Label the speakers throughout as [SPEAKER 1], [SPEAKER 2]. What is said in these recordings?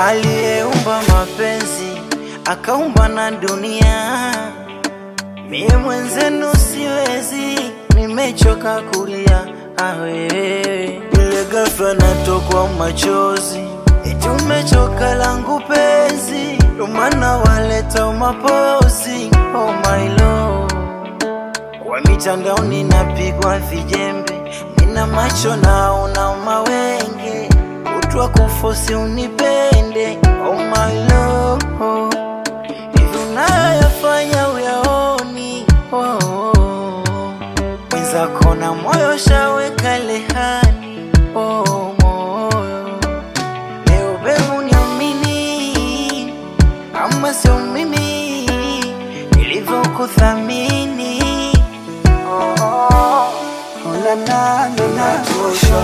[SPEAKER 1] aliyeumba mapenzi akaumba na dunia. Mie mwenzenu siwezi, nimechoka kulia. Ile ghafla natokwa machozi, eti umechoka langu penzi, ndo maana waleta mapozi. Oh my lord, kwa mitandaoni napigwa vijembe, nina macho naona mawenge, utwa kufosi unipende. Oh my lord, hivi unayofanya uyaoni? Mwenzako na moyo shaweka lehani. Moyo leo bebu niamini, ama sio mimi nilivyokuthamini.
[SPEAKER 2] Inatosha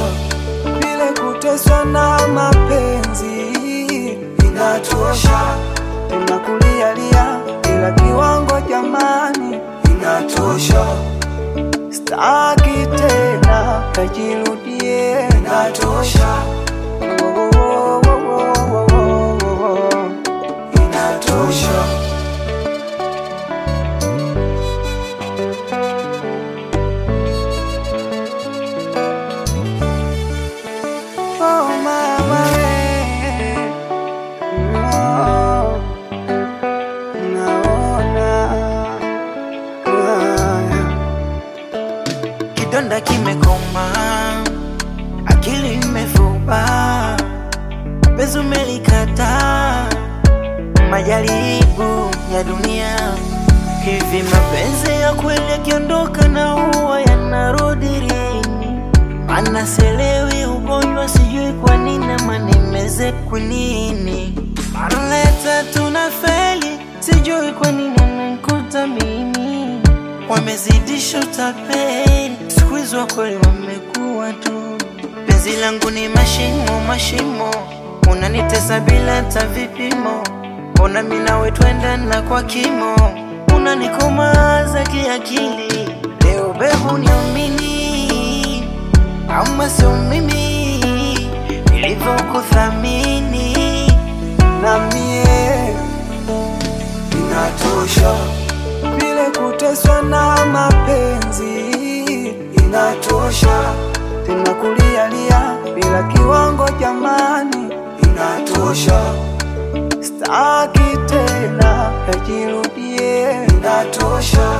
[SPEAKER 2] vile kuteswa na mapenzi, inatosha tunakulialia ila kiwango jamani, inatosha staki tena kajirudie, inatosha inatosha. Oh mama naona
[SPEAKER 1] kidonda kimekoma, akili imefupa, penzi umelikata, majaribu ya dunia. Hivi mapenzi ya kweli yakiondoka na huwa yanarudi lini? Maana sielewi ugonjwa, sijui kwa nini ama nimeze kunini. Mara ya tatu nafeli, sijui kwa nini amenikuta mimi. Wamezidisha utapeli, siku hizi wa kweli wamekuwa tu. Penzi langu ni mashimo mashimo, unanitesa bila hata vipimo. Mbona mimi nawe twendana kwa kimo, unanikomaza kiakili. Leo bebu niamini, ama sio mimi nilivyokuthamini.
[SPEAKER 2] na mie, inatosha vile kuteswa na mapenzi, inatosha tena kulialia bila kiwango jamani, inatosha staki tena kajirudie, inatosha.